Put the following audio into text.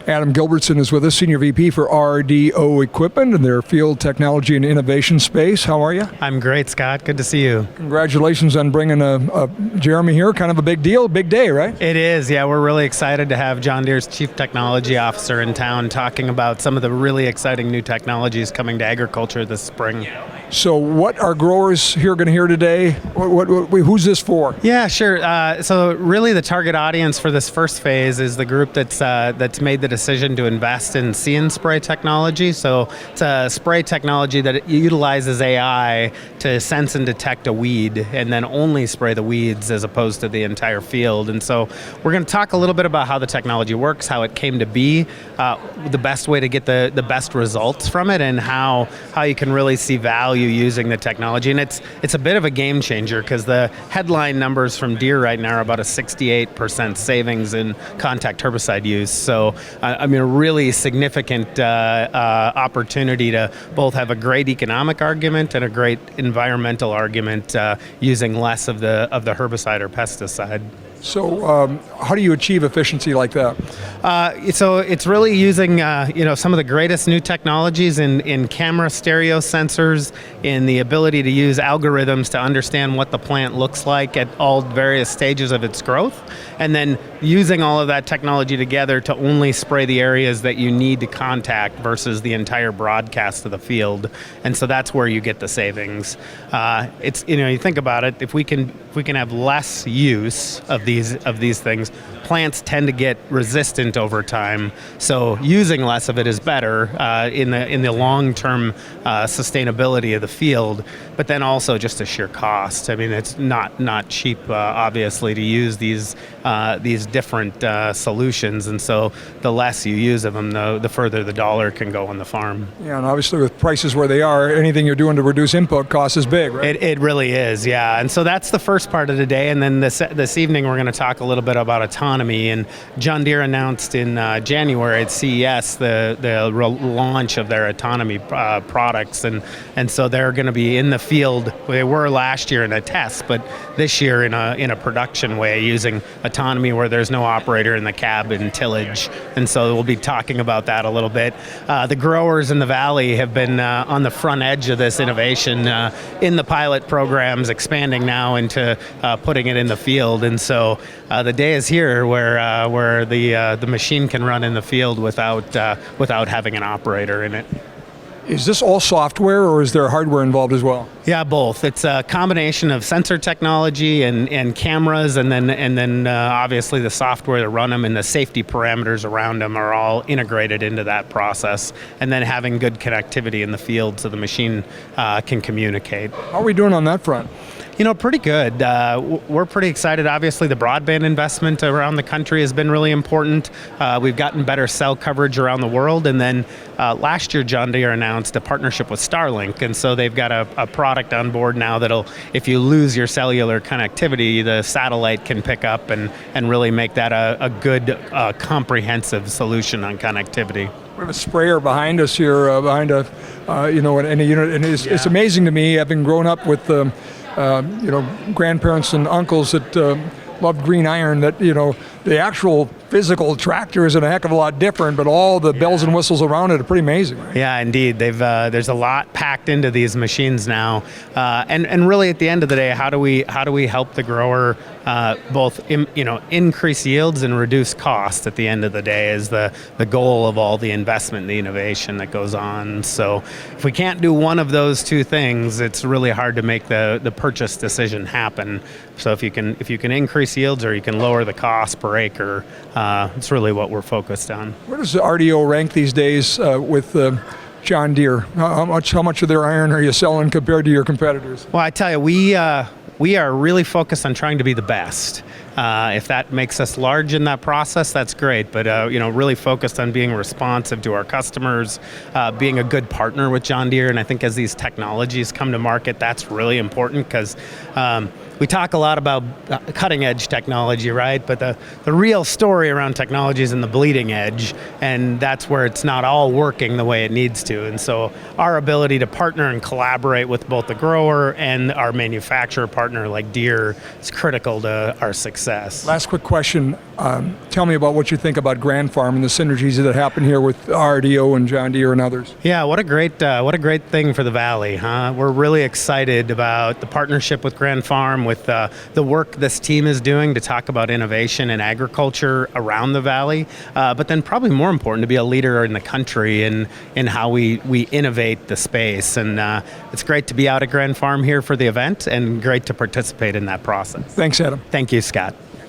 Adam Gilbertson is with us, Senior VP for RDO Equipment in their Field Technology and Innovation space. How are you? I'm great, Scott. Good to see you. Congratulations on bringing Jeremy here. Kind of a big deal, big day, right? It is, yeah. We're really excited to have John Deere's Chief Technology Officer in town talking about some of the really exciting new technologies coming to agriculture this spring. So what are growers here going to hear today? Who's this for? Yeah, sure. So really the target audience for this first phase is the group that's made the decision to invest in See and Spray technology. So it's a spray technology that utilizes AI to sense and detect a weed and then only spray the weeds as opposed to the entire field. And so we're going to talk a little bit about how the technology works, how it came to be, the best way to get the best results from it, and how you can really see value using the technology. And it's a bit of a game changer because the headline numbers from Deere right now are about a 68% savings in contact herbicide use. So I mean, a really significant opportunity to both have a great economic argument and a great environmental argument using less of the herbicide or pesticide. So how do you achieve efficiency like that? So it's really using some of the greatest new technologies in camera stereo sensors, in the ability to use algorithms to understand what the plant looks like at all various stages of its growth, and then using all of that technology together to only spray the areas that you need to contact versus the entire broadcast of the field. And so that's where you get the savings. You think about it, if we can have less use of these things, plants tend to get resistant over time. So using less of it is better in the long-term sustainability of the field, but then also just the sheer cost. I mean, it's not cheap, obviously, to use these different solutions, and so the less you use of them, the further the dollar can go on the farm. Yeah, and obviously with prices where they are, anything you're doing to reduce input costs is big, right? It really is, yeah. And so that's the first part of the day, and then this evening we're going to talk a little bit about autonomy. And John Deere announced in January at CES the launch of their autonomy products, and so they're going to be in the field. They were last year in a test, but this year in a production way using autonomy where there's no operator in the cab and tillage. And so we'll be talking about that a little bit. The growers in the valley have been on the front edge of this innovation in the pilot programs, expanding now into putting it in the field. And so the day is here where the machine can run in the field without having an operator in it. Is this all software, or is there hardware involved as well? Yeah, both. It's a combination of sensor technology and cameras, and then obviously the software to run them and the safety parameters around them are all integrated into that process. And then having good connectivity in the field so the machine can communicate. How are we doing on that front? Pretty good. We're pretty excited. Obviously, the broadband investment around the country has been really important. We've gotten better cell coverage around the world. And then last year, John Deere announced a partnership with Starlink. And so they've got a product on board now that'll, if you lose your cellular connectivity, the satellite can pick up and really make that a good, comprehensive solution on connectivity. We have a sprayer behind us here, behind a unit. And it's amazing to me, having grown up with grandparents and uncles that loved green iron, that the actual physical tractor is a heck of a lot different, but all the bells and whistles around it are pretty amazing. Right? Yeah, indeed. There's a lot packed into these machines now, and really at the end of the day, how do we help the grower both increase yields and reduce cost? At the end of the day, is the goal of all the investment and the innovation that goes on. So if we can't do one of those two things, it's really hard to make the purchase decision happen. So if you can increase yields or you can lower the cost per acre, it's really what we're focused on. Where does the RDO rank these days with John Deere? How much of their iron are you selling compared to your competitors? Well, I tell you, we are really focused on trying to be the best. If that makes us large in that process, that's great. But really focused on being responsive to our customers, being a good partner with John Deere. And I think as these technologies come to market, that's really important because we talk a lot about cutting edge technology, right? But the real story around technology is in the bleeding edge, and that's where it's not all working the way it needs to. And so our ability to partner and collaborate with both the grower and our manufacturer partner like Deere is critical to our success. Last quick question. Tell me about what you think about Grand Farm and the synergies that happen here with RDO and John Deere and others. Yeah, what a great thing for the Valley, huh? We're really excited about the partnership with Grand Farm, with the work this team is doing to talk about innovation and agriculture around the Valley, but then probably more important to be a leader in the country in how we innovate the space. And it's great to be out at Grand Farm here for the event and great to participate in that process. Thanks, Adam. Thank you, Scott.